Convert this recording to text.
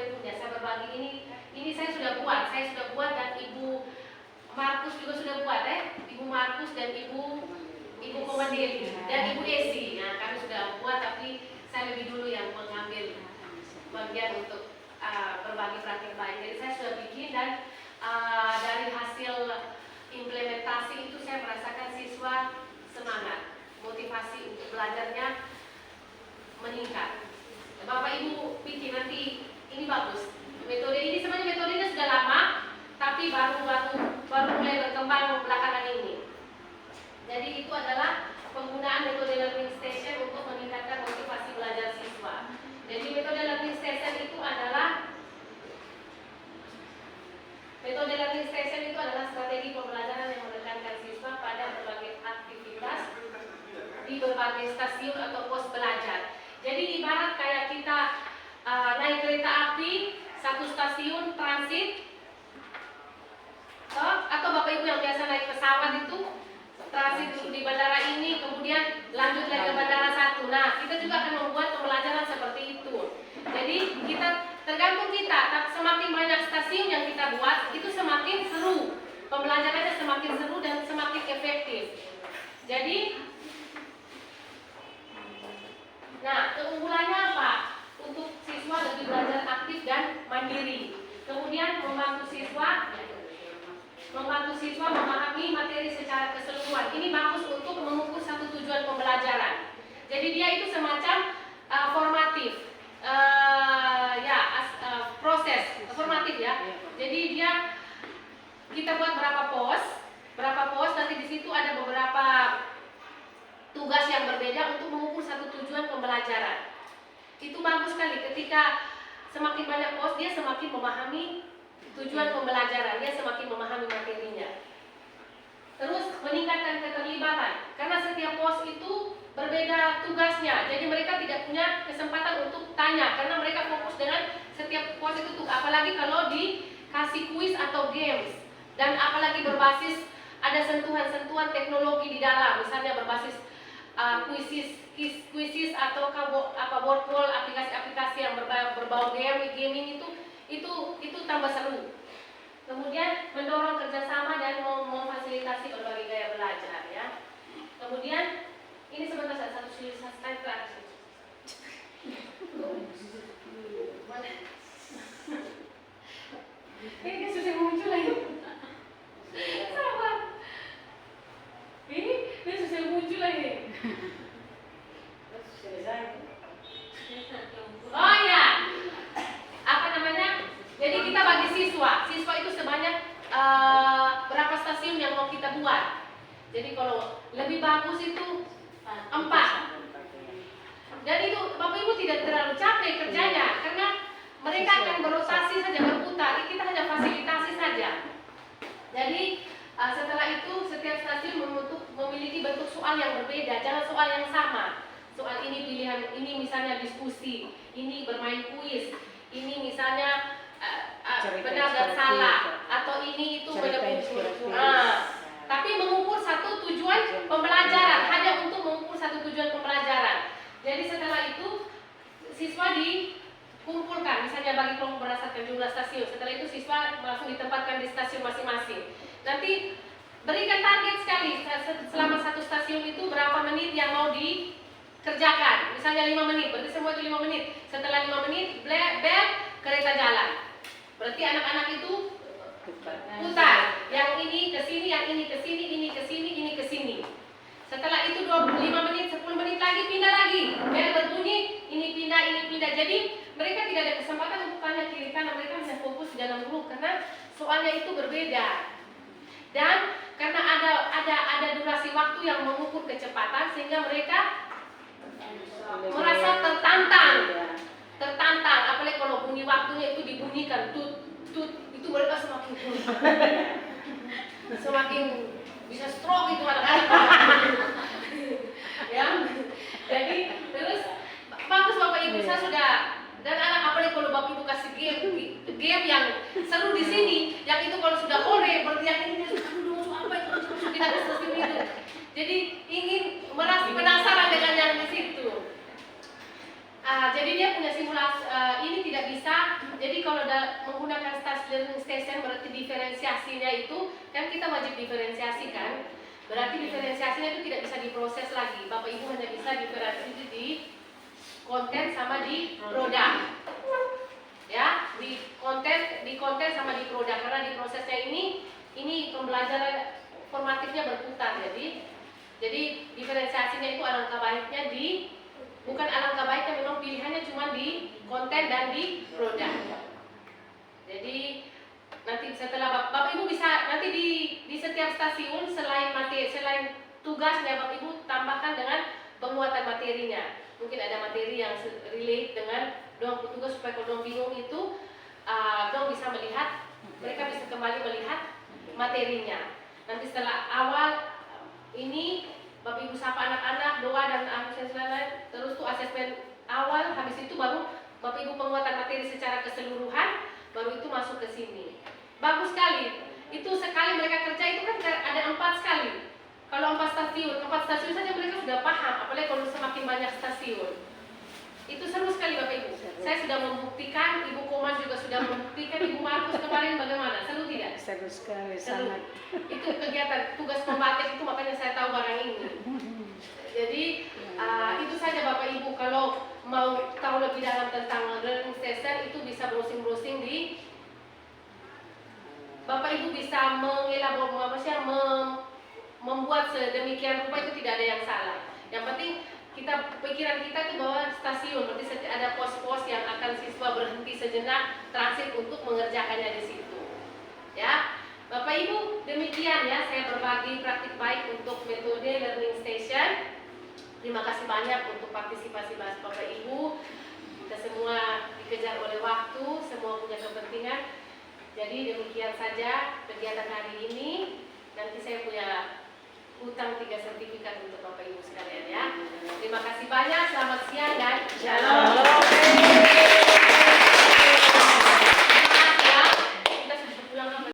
yang punya. Saya berbagi ini saya sudah buat dan Ibu Markus juga sudah buat Ibu Markus dan Ibu Komandiri dan Ibu Esi. Nah, kami sudah buat, tapi saya lebih dulu yang mengambil bagian untuk berbagi praktik lain. Jadi saya sudah bikin dan dari hasil implementasi itu saya merasakan siswa semangat, motivasi untuk belajarnya meningkat. Bapak Ibu pikir nanti ini bagus. Metode ini sebenarnya metodenya sudah lama, tapi baru mulai berkembang belakangan ini. Jadi itu adalah penggunaan metode learning station untuk meningkatkan motivasi belajar siswa. Jadi metode learning station itu adalah strategi pembelajaran yang menekankan siswa pada berbagai aktivitas di berbagai stasiun atau pos belajar. Jadi ibarat kayak kita naik kereta api, satu stasiun transit, atau Bapak Ibu yang biasa naik pesawat itu transit di bandara ini, kemudian lanjut lagi ke bandara satu. Nah, kita juga akan membuat pembelajaran seperti itu. Jadi kita tergantung kita, semakin banyak stasiun yang kita buat, itu semakin seru. Pembelajarannya semakin seru dan semakin efektif. Jadi, nah, keunggulannya apa? Untuk siswa lebih belajar aktif dan mandiri. Kemudian membantu siswa memahami materi secara keseluruhan. Ini bagus untuk mengukur satu tujuan pembelajaran. Jadi dia itu semacam formatif, proses formatif ya. Jadi kita buat berapa pos, nanti di situ ada beberapa tugas yang berbeda untuk mengukur satu tujuan pembelajaran. Itu bagus sekali. Ketika semakin banyak pos, dia semakin memahami tujuan pembelajaran, dia semakin memahami materinya. Terus meningkatkan keterlibatan, karena setiap pos itu berbeda tugasnya. Jadi mereka tidak punya kesempatan untuk tanya, karena mereka fokus dengan setiap pos itu. Apalagi kalau dikasih kuis atau games, dan apalagi berbasis ada sentuhan-sentuhan teknologi di dalam, misalnya berbasis kuisis atau board call, aplikasi-aplikasi yang berbau gaming itu tambah seru. Kemudian mendorong kerjasama dan memfasilitasi berbagai gaya belajar ya. Kemudian ini sebentar satu slide terakhir. Ini susah muncul lagi. Sabar. Ini susah muncul lagi. Oh ya, apa namanya? Jadi kita bagi siswa itu sebanyak berapa stasiun yang mau kita buat. Jadi kalau lebih bagus itu 4. Dan itu Bapak Ibu tidak terlalu capek kerjanya, karena mereka akan berotasi saja, berputar. Kita hanya fasilitasi saja. Jadi setelah itu setiap stasiun memiliki bentuk soal yang berbeda, jangan soal yang sama. Soal ini pilihan, ini misalnya diskusi, ini bermain kuis, ini misalnya benar dan salah, atau ini itu tapi mengukur satu tujuan pembelajaran, hanya untuk mengukur satu tujuan pembelajaran. Jadi setelah itu siswa dikumpulkan, misalnya bagi kelompok berdasarkan jumlah stasiun. Setelah itu siswa langsung ditempatkan di stasiun masing-masing. Nanti berikan target sekali, selama satu stasiun itu berapa menit yang mau dikerjakan. Misalnya 5 menit, berarti semua itu 5 menit. Setelah 5 menit, bel, kereta jalan. Berarti anak-anak itu putar, yang ini ke sini, yang ini ke sini, ini ke sini, ini ke sini. Setelah itu 5 menit, 10 menit lagi, pindah lagi. Bel berbunyi, ini pindah. Jadi mereka tidak ada kesempatan untuk tanya kiri kanan, mereka bisa fokus di dalam grup karena soalnya itu berbeda. Dan karena ada durasi waktu yang mengukur kecepatan, sehingga mereka merasa tertantang, apalagi kalau bunyi waktunya itu dibunyikan tut, itu mereka semakin bisa stroke itu anak-anak. Ya, jadi terus bagus Bapak Ibu, saya sudah, dan anak apalagi kalau Bapak Ibu kasih game yang seru di sini, yang itu kalau sudah oleh berarti yang ini apa itu kita seperti itu. Jadi ingin merasa penasaran dengan yang di situ. Jadi dia punya simulasi, ini tidak bisa Jadi kalau menggunakan start learning station berarti diferensiasinya itu kan kita wajib diferensiasi kan. Berarti diferensiasinya itu tidak bisa diproses lagi. Bapak Ibu hanya bisa diferensiasi di konten sama di produk. Ya, di konten sama di produk, karena di prosesnya ini pembelajaran formatifnya berputar. Jadi diferensiasinya itu alangkah baiknya bukan alangkah baiknya, memang pilihannya cuma di konten dan di produk. Jadi nanti setelah Bapak Ibu bisa nanti di setiap stasiun selain tugasnya Bapak Ibu tambahkan dengan penguatan materinya. Mungkin ada materi yang relate dengan dong petugas supaya kalau dong bingung itu dong bisa melihat, mereka bisa kembali melihat materinya. Nanti setelah awal ini Bapak Ibu sapa anak-anak, doa dan lain-lain, terus tuh asesmen awal, habis itu baru Bapak Ibu penguatan materi secara keseluruhan, baru itu masuk ke sini. Bagus sekali. Itu sekali mereka kerja itu kan ada 4 sekali. Kalau 4 stasiun saja mereka sudah paham, apalagi kalau semakin banyak stasiun. Itu seru sekali Bapak Ibu. Saya sudah membuktikan, Ibu Koman juga sudah membuktikan, Ibu Markus kemarin bagaimana? Seru tidak? Seru sekali, Seru. sangat. Itu kegiatan tugas kombatif itu, makanya saya tahu barang ini. Jadi itu saja Bapak Ibu, kalau mau tahu lebih dalam tentang learning station itu bisa browsing di Bapak Ibu bisa membuat sedemikian rupa, itu tidak ada yang salah. Yang penting pikiran kita itu bahwa stasiun berarti ada pos-pos yang akan siswa berhenti sejenak transit untuk mengerjakannya di situ. Ya, Bapak Ibu, demikian ya saya berbagi praktik baik untuk metode learning station. Terima kasih banyak untuk partisipasi Bapak Ibu. Kita semua dikejar oleh waktu, semua punya kepentingan. Jadi demikian saja kegiatan hari ini. Nanti saya punya hutang 3 sertifikat untuk Bapak Ibu sekalian ya. Terima kasih banyak, selamat siang dan shalom.